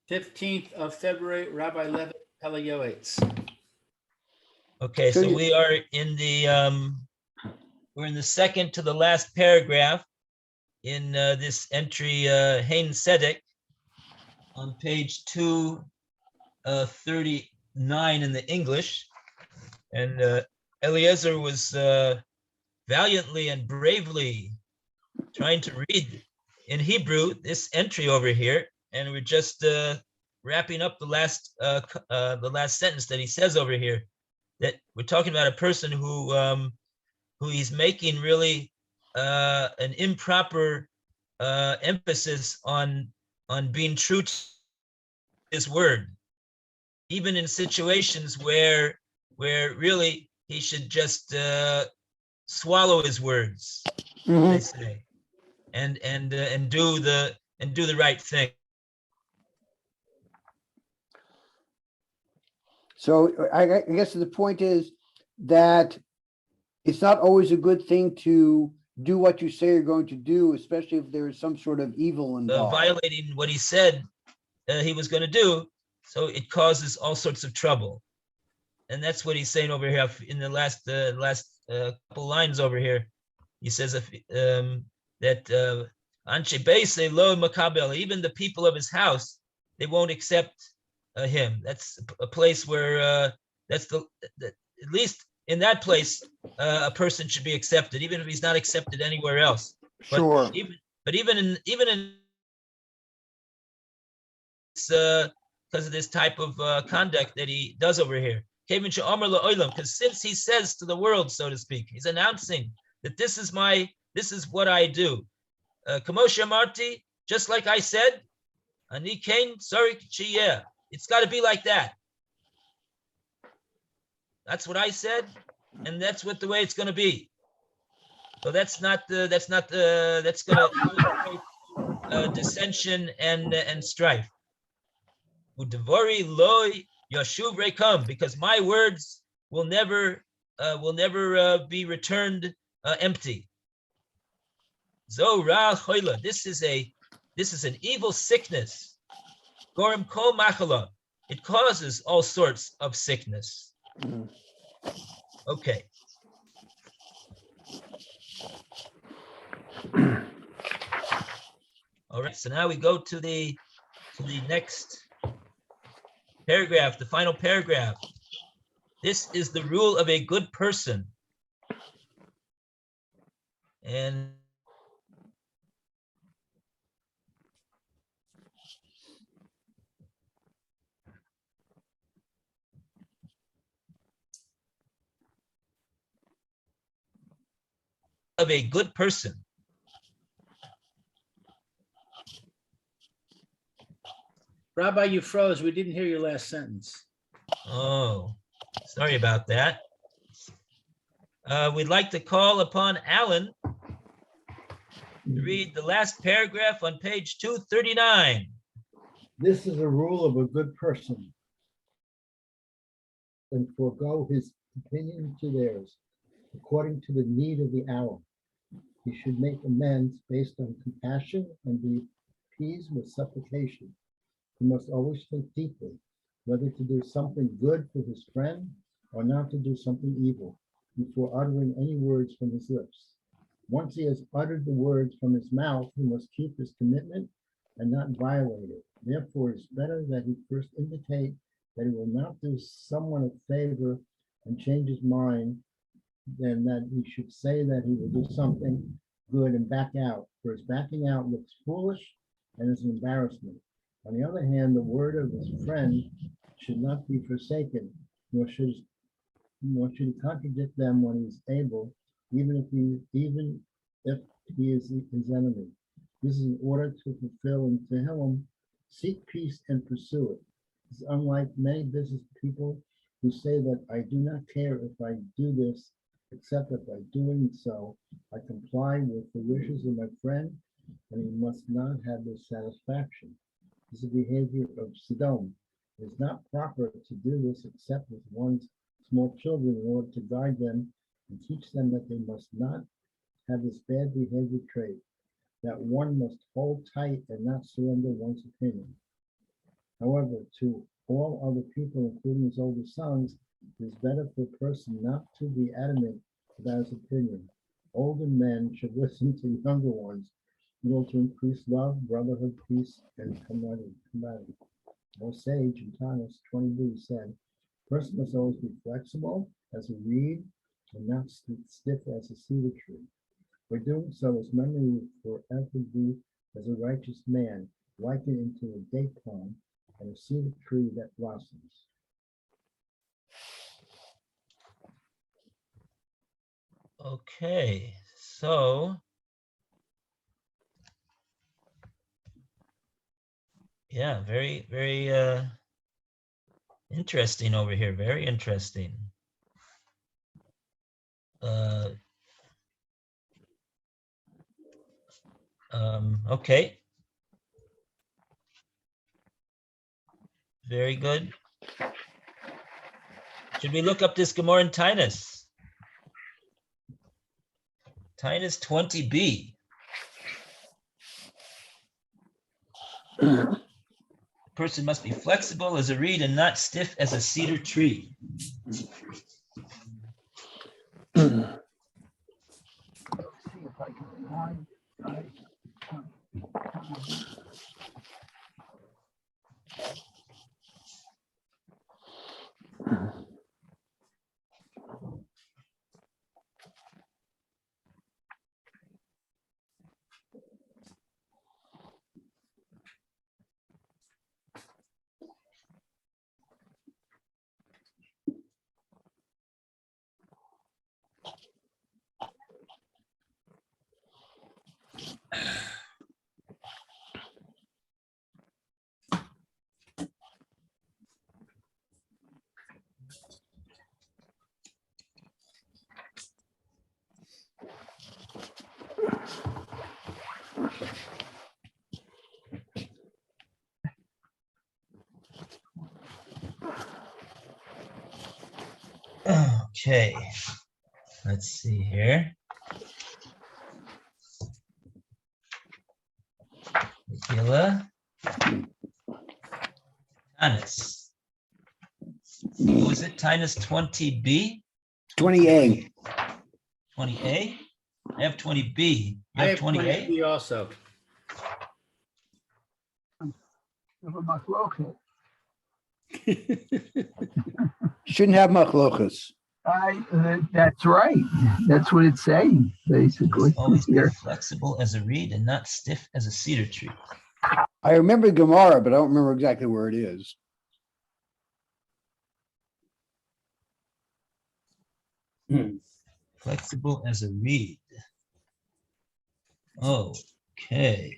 15th of February, Rabbi Levitt, Pele Yoetz. Okay, so we are in the we're in the second to the last paragraph in this entry, Hein Sedek, on page 239 in the English, and Eliezer was valiantly and bravely trying to read in Hebrew this entry over here, and we're just wrapping up the last sentence that he says over here, that we're talking about a person who he's making really an improper emphasis on being true to his word, even in situations where really he should just swallow his words, they say, and do the right thing. So I guess the point is that it's not always a good thing to do what you say you're going to do, especially if there is some sort of evil involved. Violating what he said he was going to do, so it causes all sorts of trouble. And that's what he's saying over here in the last couple lines over here. He says that Anshe Beise Lo Makabel, even the people of his house, they won't accept him. That's a place where at least in that place a person should be accepted, even if he's not accepted anywhere else. Sure. But even in because of this type of conduct that he does over here. Because since he says to the world, so to speak, he's announcing that this is what I do. Kamosha Marti, just like I said, Ani Kain, sorry, it's got to be like that. That's what I said, and that's the way it's going to be. So that's going to dissension and strife. Udevori loy yashuv rekam, because my words will never be returned empty. Zo ra choila. This is an evil sickness. Gorim kol machala. It causes all sorts of sickness. Okay. All right. So now we go to the next paragraph, the final paragraph. This is the rule of a good person. And of a good person. Rabbi, you froze. We didn't hear your last sentence. Oh, sorry about that. We'd like to call upon Alan to read the last paragraph on page 239. This is a rule of a good person, and forego his opinion to theirs, according to the need of the hour. He should make amends based on compassion and be appeased with supplication. He must always think deeply, whether to do something good for his friend or not to do something evil, before uttering any words from his lips. Once he has uttered the words from his mouth, he must keep his commitment and not violate it. Therefore, it's better that he first indicate that he will not do someone a favor and change his mind than that he should say that he will do something good and back out. For his backing out looks foolish and is an embarrassment. On the other hand, the word of his friend should not be forsaken, nor should he contradict them when he is able, even if he is his enemy. This is in order to fulfill in Tehillim, seek peace and pursue it. It's unlike many business people who say that I do not care if I do this, except that by doing so, I comply with the wishes of my friend, and he must not have this satisfaction. This is the behavior of Sodom. It is not proper to do this except with one's small children in order to guide them and teach them that they must not have this bad behavior trait, that one must hold tight and not surrender one's opinion. However, to all other people, including his older sons, it is better for a person not to be adamant about his opinion. Older men should listen to younger ones in order to increase love, brotherhood, peace, and camaraderie. Our sage in Thomas 20b said, "A person must always be flexible as a reed and not stiff as a cedar tree. By doing so, his memory will forever be as a righteous man, likened into a date palm and a cedar tree that blossoms." Okay, so yeah, very, very interesting over here. Very interesting. Okay. Very good. Should we look up this Gemara in Tinus? Tinus 20b. A person must be flexible as a reed and not stiff as a cedar tree. Okay, let's see here. Tequila. Tinus. What was it? Tinus 20b? 20A. 20a? I have 20b. You I have have 20a? 20 also. Shouldn't have machlokas. That's right. That's what it's saying, basically. Must always be Here. flexible as a reed and not stiff as a cedar tree. I remember Gemara, but I don't remember exactly where it is. Flexible as a reed. Okay.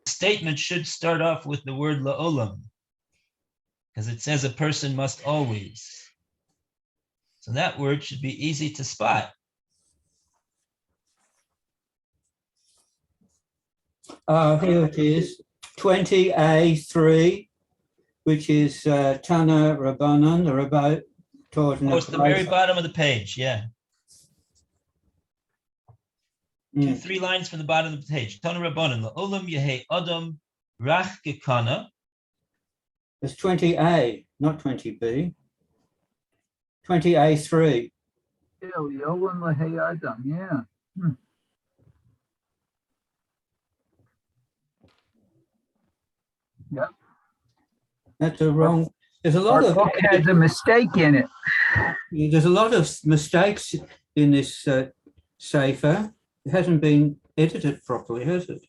Statement should start off with the word la'olam, because it says a person must always. So that word should be easy to spot. Here it is, 20A3, which is Tana Rabbanan, the Rabbi taught in Oh, it's the very bottom of the page, yeah. 2-3 lines from the bottom of the page. Tana Rabbanan, la'olam yehe adam rach gekana. It's 20A, not 20B. 20A3. Yeah, Yolan Lahey Adam, yeah. Yep. That's a wrong. There's a lot Our of book has a mistake in it. there's a lot of mistakes in this Sefer. It hasn't been edited properly, has it?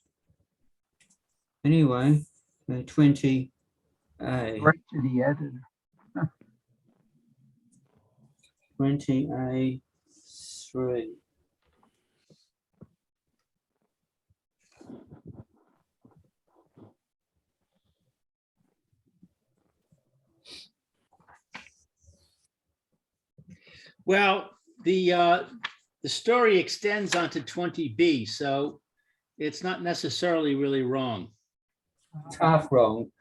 Anyway, 20A. Right to the editor. 20A3. Well, the The story extends onto 20b, so it's not necessarily really wrong. It's half wrong.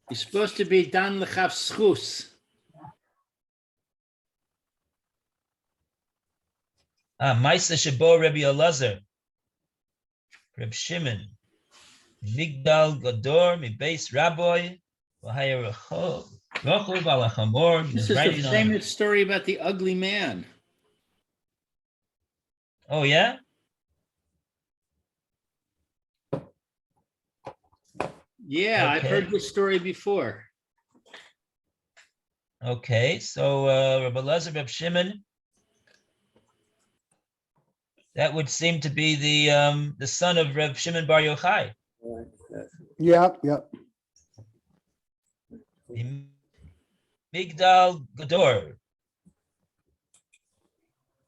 You're supposed to be Dan Lechav Schus. Maisa Shabo Rabbi Elazar, Reb Shimon, Migdal Gador, mi base Rabbi, V'haya Rachov al Chamor. He This was is the writing on. famous story about the ugly man. Oh yeah. Yeah, I've Okay. heard this story before. Okay, so Rabbi Elazar, Reb Shimon. That would seem to be the son of Reb Shimon Bar Yochai. Yep, yep. Migdal Gador.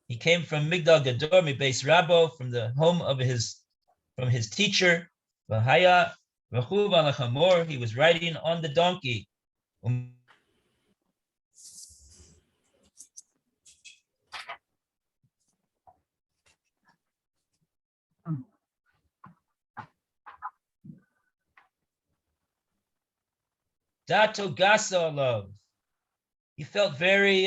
He came from Migdal Gador, mi base Rabo, from the home of from his teacher. V'haya Rachuv al Chamor. He was riding on the donkey. Dato Gasa love. He felt very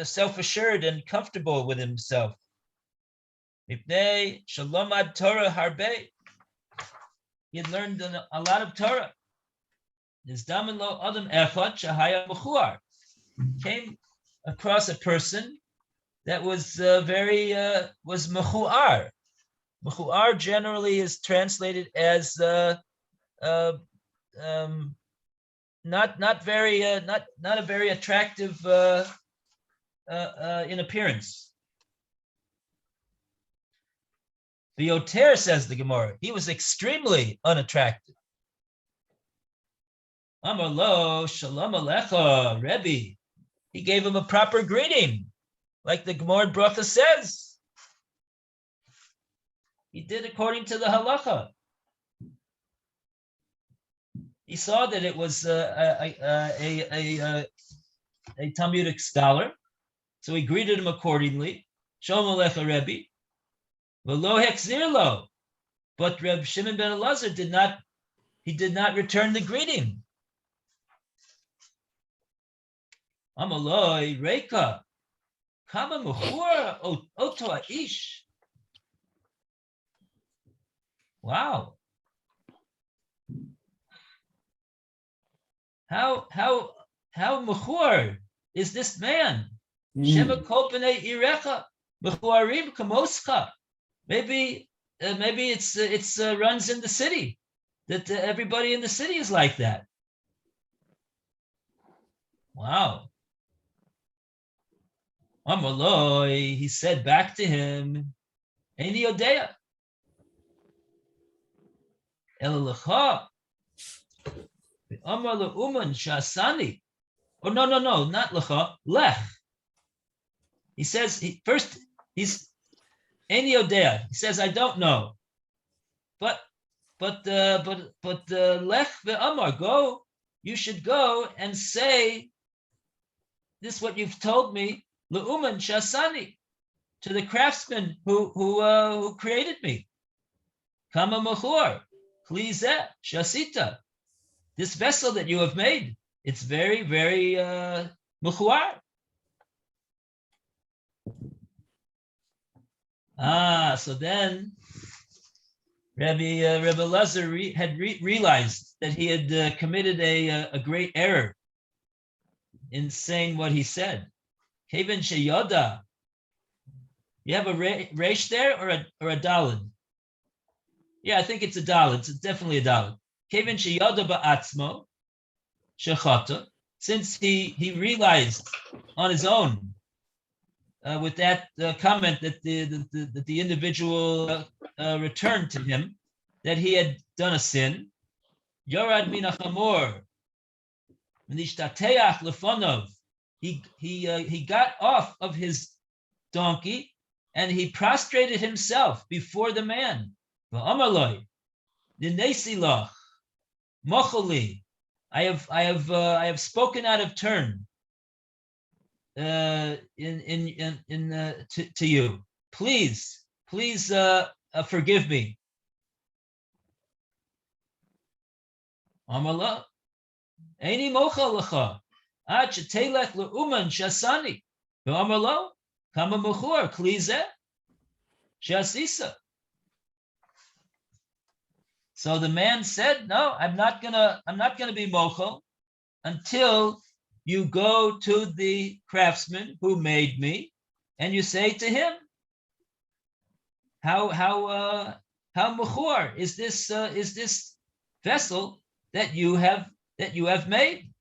self-assured and comfortable with himself. Mipnei Shalom ad Torah harbe. He had learned a lot of Torah. Nizdamen lo adam echad shahaya mechuar. Came across a person that was was mechuar. Mechuar generally is translated as not a very attractive in appearance. The Yoetz says the Gemara, he was extremely unattractive. Amar lo shalom alecha, Rebbe. He gave him a proper greeting, like the Gemara Bracha says. He did according to the halacha. He saw that it was a Talmudic scholar, so he greeted him accordingly. Shalom alecha, Rebbe. V'lo hexzir lo, but Reb Shimon ben Elazar did not return the greeting. Amaloi Reika, Kama Muhur Oto Aish. Wow. How Muhur is this man? Shema Kopene Irecha, Muhuarim Kamoscha. Maybe it's runs in the city, that everybody in the city is like that. Wow. Amaloi, he said back to him, Eini Odea. Elalecha. Amar le'uman shasani. Oh, no, not lecha, lech. He says, he's Eini Odea. He says, I don't know. But lech ve'amar, go, you should go and say this, what you've told me, le'uman shasani, to the craftsman who created me. Kama machur, klizeh shasita. This vessel that you have made, it's very, very mechuar. So then Rabbi Elazar had realized that he had committed a great error in saying what he said. Kevin sheyoda. You have a resh there or a dalid? Yeah, I think it's a dalid. It's definitely a dalid. Kevin sheyoda ba'atzmo shechata. Since he realized on his own with that comment that the individual returned to him, that he had done a sin. Yorad min hachamor v'nishtateach lefonov. He got off of his donkey and he prostrated himself before the man. V'amaloi dinesi loch mocholi. I have spoken out of turn. to you. Please forgive me. Amala, Eini mochel lecha, ad shetelech leuman shasani. Amalo, kama mechor klize shasisa. So the man said, "No, I'm not gonna be mochel until you go to the craftsman who made me, and you say to him, how mechor is this vessel that you have made?"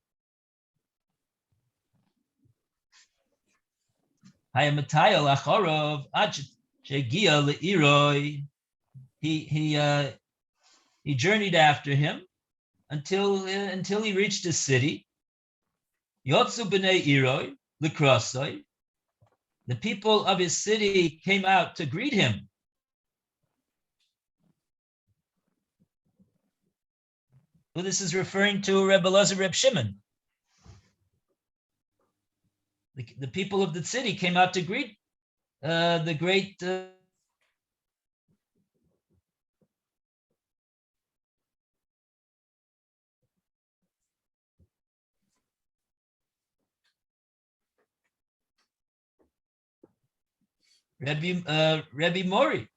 Hayamatayal acharov ad shegia leiroi. He journeyed after him until he reached the city. Yotzu b'nei iroi likrasoi. The people of his city came out to greet him. Well, this is referring to Rebbe Elazar Reb Shimon. The people of the city came out to greet the great Rebbe Mori.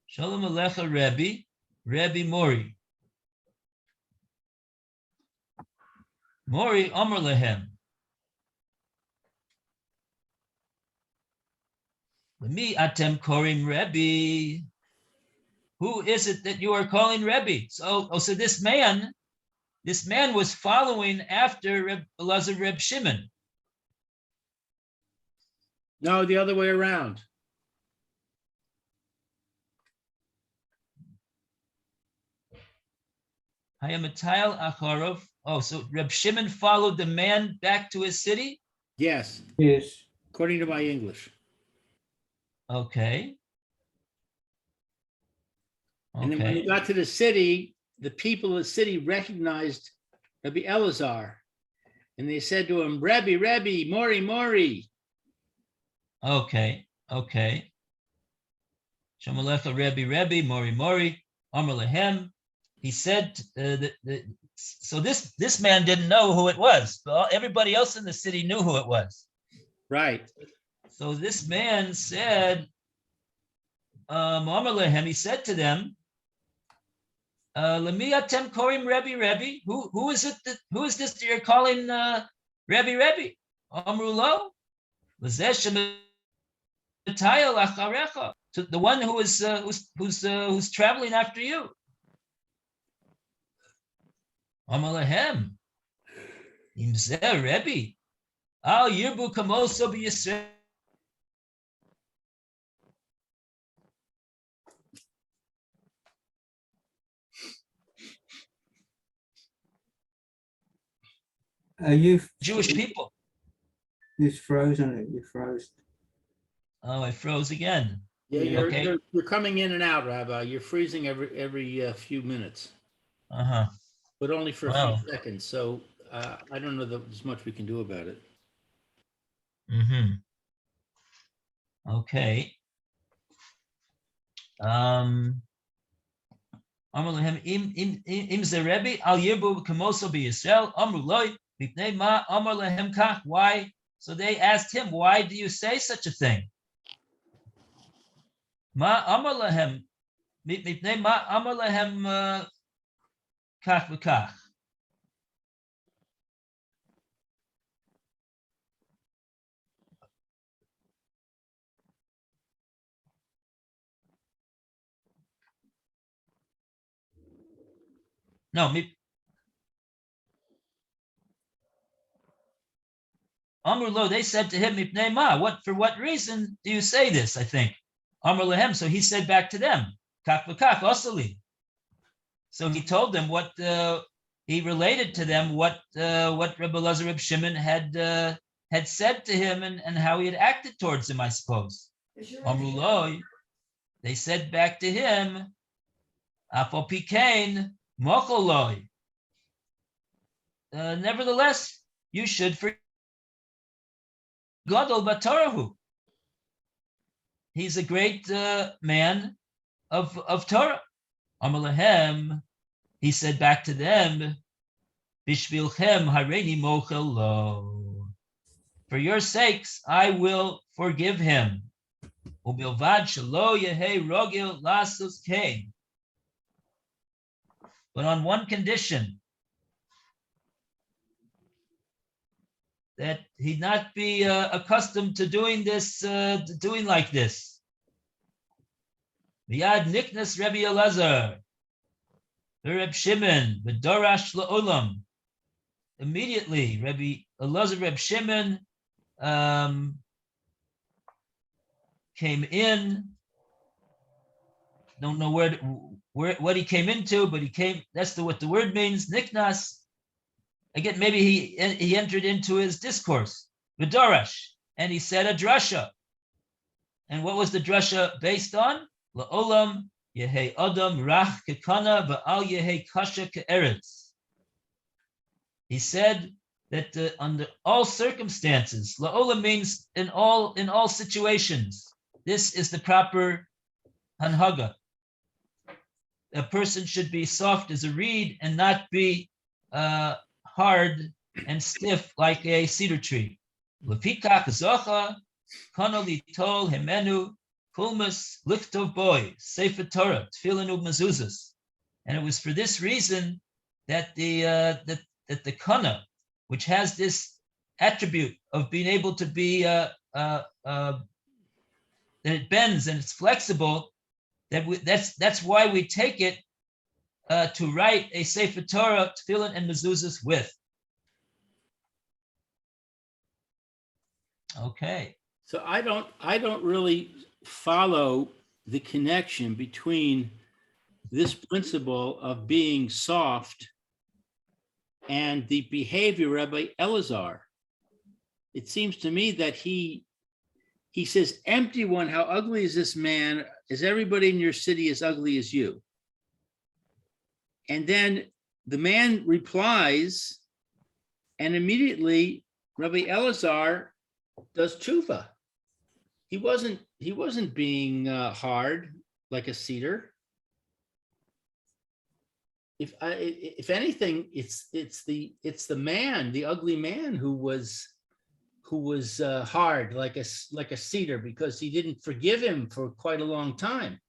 Shalom Alecha Rebbe Mori. Mori Amar Lehem. Me atem korim Rebbe. Who is it that you are calling Rebbe? So this man was following after Reb Elazar Reb Shimon. No, the other way around. Hayamatayal acharov. Oh, so Reb Shimon followed the man back to his city? Yes, Yes. according to my English. Okay. And then when he got to the city, the people of the city recognized Rabbi Elazar. And they said to him, Rebbe, Mori. Okay. Shamalecha Rebbe, Mori, Amar Lehem. He said, so this man didn't know who it was, but everybody else in the city knew who it was. Right. So this man said, Amar Lehem, he said to them, Lemi atem korim Rebbe. Who is this that you're calling Rebbe? Amru lo, l'zeh shemetayel acharecha, to the one who's traveling after you. Amar Lehem, im zeh Rebbe, al yirbu kamoso b'Yisrael. Are you? Jewish people. You frozen. You froze. Oh, I froze again. Yeah, Okay. you're coming in and out, Rabbi. You're freezing every few minutes, but only for a Wow. few seconds. So I don't know that there's much we can do about it. Okay. Amar Lehem im ze Rebbe al yirbu kamoso b'Yisrael amru loy mipnei ma Amar Lehem kach. Why? So they asked him, why do you say such a thing? Ma Amar Lehem mipnei ma Amar Lehem kach v'kach. No, Amr lo, they said to him, Mipnei ma, for what reason do you say this? I think. Amr lehem, so he said back to them, Kach v'kach osali. So he told them what he related to them what Rebbe Elazar Reb Shimon had said to him and how he had acted towards him, I suppose. Amr lo, they said back to him, Afal pikein mocholoi. nevertheless, you should forgive Gadol Batarahu. He's a great man of Torah. Amalahem, he said back to them, Bishvilchem hareini mochel lo. For your sakes, I will forgive him. Ubilvad shelo yehe rogil lasus kain. But on one condition, that he not be accustomed to doing this, doing like this. Miyad niknas Rebbe Elazar, Reb Shimon, v'dorash la'olam. Immediately, Rebbe Elazar, Reb Shimon came in. Don't know where what he came into, but he came. That's what the word means. Niknas. Again, maybe he entered into his discourse, v'dorash, and he said a drasha. And what was the drasha based on? La'olam yehe adam rach kekana va'al yehe kasha ke'eretz. He said that under all circumstances, la'olam means in all situations. This is the proper hanhaga. A person should be soft as a reed and not be hard and stiff like a cedar tree. Lefikach zocha kana litol hemenu kulmus lichtov boy sefer Torah tefillin umezuzas. And it was for this reason that the kana, which has this attribute of being able to be that it bends and it's flexible, that's why we take it to write a sefer Torah, tefillin, and mezuzahs with. Okay. So I don't really follow the connection between this principle of being soft and the behavior of Rabbi Elazar. It seems to me that he says, empty one, how ugly is this man? Is everybody in your city as ugly as you? And then the man replies, and immediately Rabbi Elazar does tshuva. He wasn't being hard like a cedar. If anything, it's the man, the ugly man, who was hard like a cedar, because he didn't forgive him for quite a long time.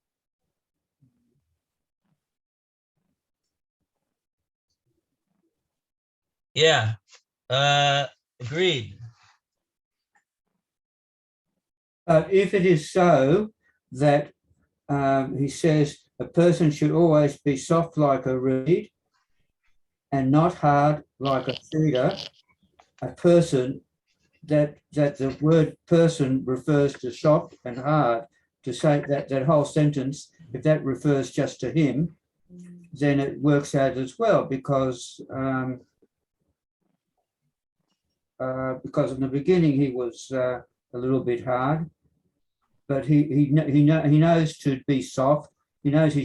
Yeah, agreed. If it is so that he says a person should always be soft like a reed and not hard like a cedar, a person that the word person refers to soft and hard, to say that whole sentence, if that refers just to him, then it works out as well, because in the beginning he was a little bit hard, but he knows to be soft. He knows he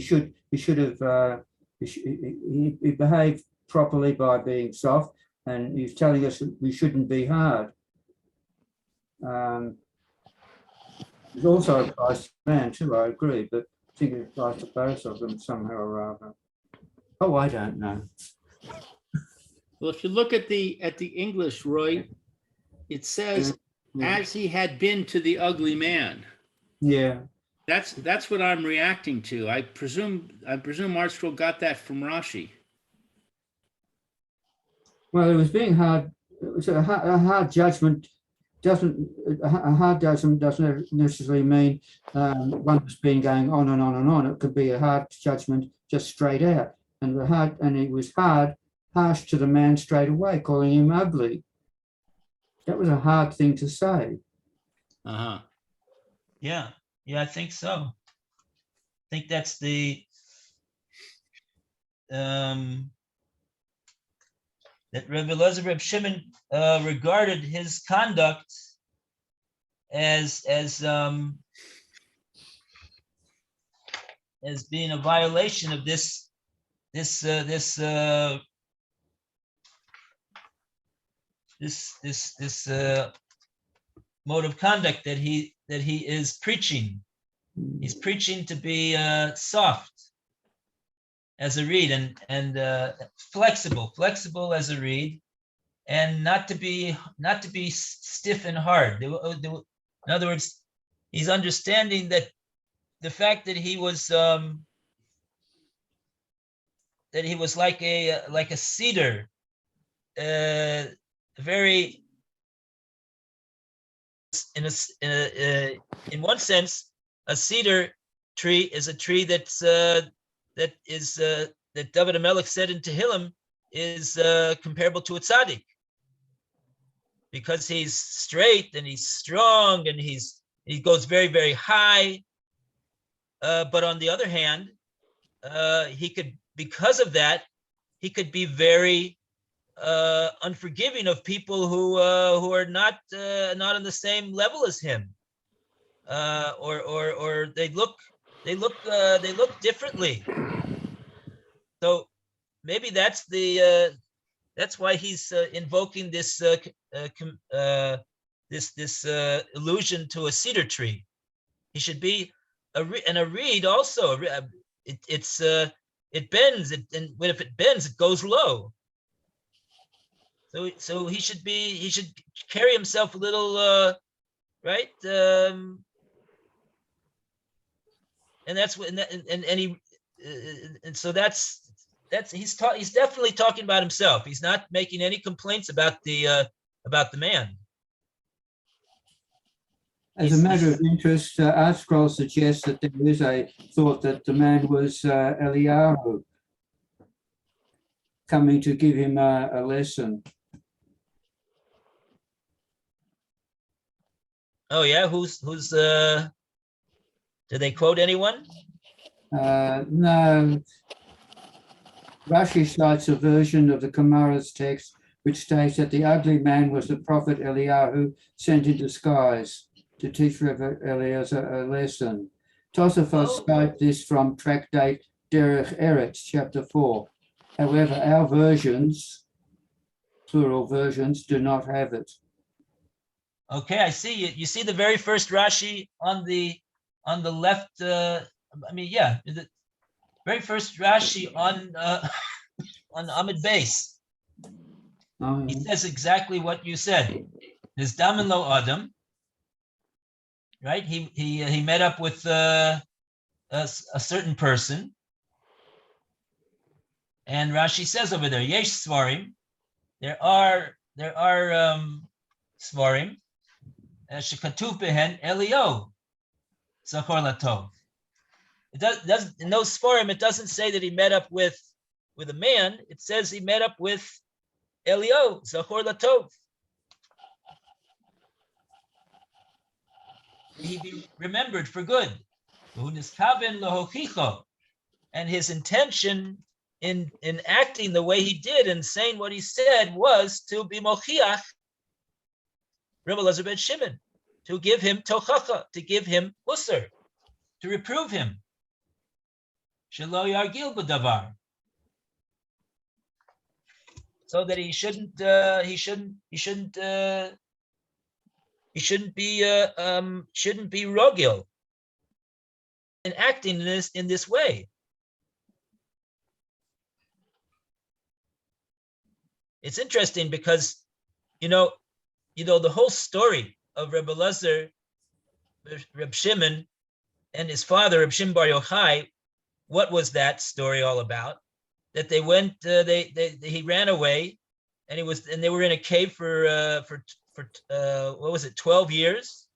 behaved properly by being soft, and he's telling us that we shouldn't be hard. It also applies to man too, I agree, but I think it applies to both of them somehow or other. Oh, I don't know. Well, if you look at the English, Roy, it says, as he had been to the ugly man. Yeah. That's what I'm reacting to. I presume Archibald got that from Rashi. Well, it was being hard. So a hard judgment doesn't necessarily mean one that's been going on and on and on. It could be a hard judgment just straight out, and it was harsh to the man straight away, calling him ugly. That was a hard thing to say. Uh-huh. Yeah, I think so. I think that's the that Rebbe Elazar, Reb Shimon regarded his conduct as being a violation of this this mode of conduct that he is preaching. He's preaching to be soft as a reed and flexible as a reed, and not to be stiff and hard. In other words, he's understanding that the fact that he was like a cedar, very in one sense, a cedar tree is a tree that David HaMelech said in Tehillim is comparable to a tzaddik, because he's straight and he's strong and he goes very, very high. But on the other hand, he could, because of that, he could be very unforgiving of people who are not on the same level as him, or they look differently. So maybe that's why he's invoking this allusion to a cedar tree. He should be a reed also. It bends, and if it bends, it goes low. So he should carry himself a little right, and that's what so that's he's definitely talking about himself. He's not making any complaints about the man. As a matter of interest, ArtScroll suggests that there is a thought that the man was Eliyahu coming to give him a lesson. Oh yeah, who's do they quote anyone? No. Rashi cites a version of the Gemara's text which states that the ugly man was the prophet Eliyahu sent in disguise to teach Rebbe Eliezer a lesson. Tosafot cites this from Tractate Derech Eretz, chapter 4. However, our versions, plural versions, do not have it. Okay, I see. You see the very first Rashi on the left. The very first Rashi on Amid Base. Oh, He yeah. says exactly what you said. There's Daman Lo Adam, right? He met up with a certain person, and Rashi says over there, Yesh Svarim. There are Svarim. Shekatuv behen Elio, Zachor Latov. It does in those Svarim, it doesn't say that he met up with a man. It says he met up with Elio, Zachor Latov. He be remembered for good. And his intention in acting the way he did and saying what he said was to be mochiach Rebbe Eliezer ben Shimon, to give him tochacha, to give him usser, to reprove him. Shelo yargil b'davar, so that he shouldn't be rogil in acting in this way. It's interesting because the whole story of Rebbe Eliezer, Reb Shimon, and his father, Reb Shimon Bar Yochai, what was that story all about? That they went, he ran away, and they were in a cave for what was it, 12 years,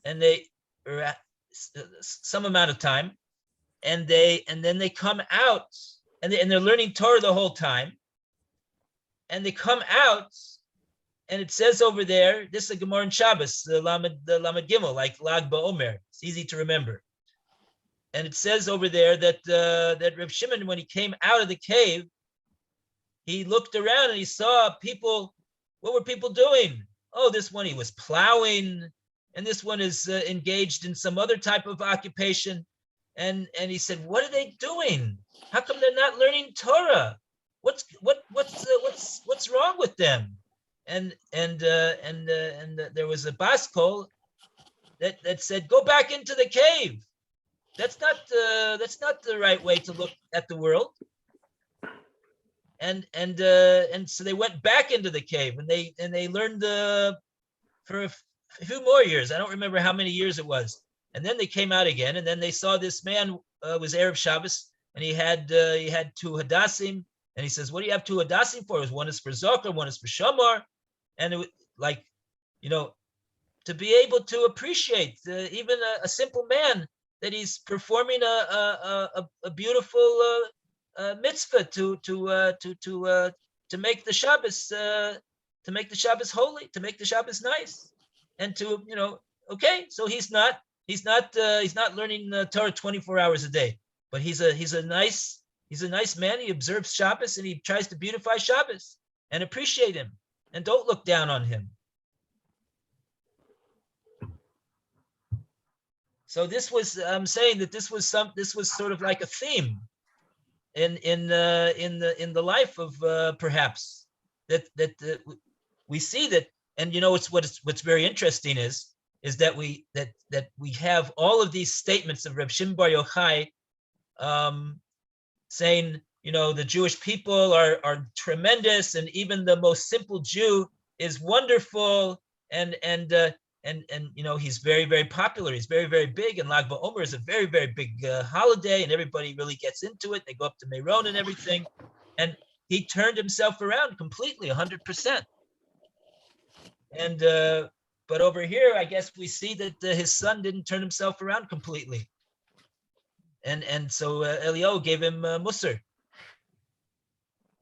and they were some amount of time, and then they come out, and they're learning Torah the whole time, and they come out. And it says over there, this is a Gemara in Shabbos, the Lamed Gimel, like Lag BaOmer. It's easy to remember. And it says over there that Reb Shimon, when he came out of the cave, he looked around and he saw people. What were people doing? Oh, this one, he was plowing, and this one is engaged in some other type of occupation. And he said, what are they doing? How come they're not learning Torah? What's wrong with them? there was a baskol that said, "Go back into the cave. That's not the right way to look at the world." And so they went back into the cave, and they learned for a few more years. I don't remember how many years it was. And then they came out again, and then they saw this man was Erev Shabbos, and he had 2 hadassim, and he says, "What do you have 2 hadassim for?" One is for Zokar, one is for Shamar, and it was like, to be able to appreciate even a simple man, that he's performing a beautiful mitzvah to make the Shabbos holy, to make the Shabbos nice, and to okay, so he's not learning Torah 24 hours a day, but he's a nice man. He observes Shabbos, and he tries to beautify Shabbos and appreciate him, and don't look down on him. So this was, I'm saying that this was sort of like a theme in the life of perhaps that we see that. And what's very interesting is that we have all of these statements of Reb Shimon Bar Yochai, saying, the Jewish people are tremendous, and even the most simple Jew is wonderful, and he's very, very popular. He's very, very big, and Lag BaOmer is a very, very big holiday, and everybody really gets into it. They go up to Meron and everything, and he turned himself around completely, 100%. And but over here, I guess we see that his son didn't turn himself around completely, and so Eliyahu gave him Musar.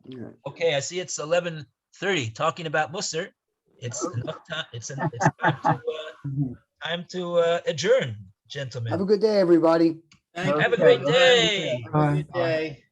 Yeah. Okay, I see it's 11:30. Talking about Musar, it's enough time. It's time to adjourn, gentlemen. Have a good day, everybody. Thank Have a you. great day. Have a good day.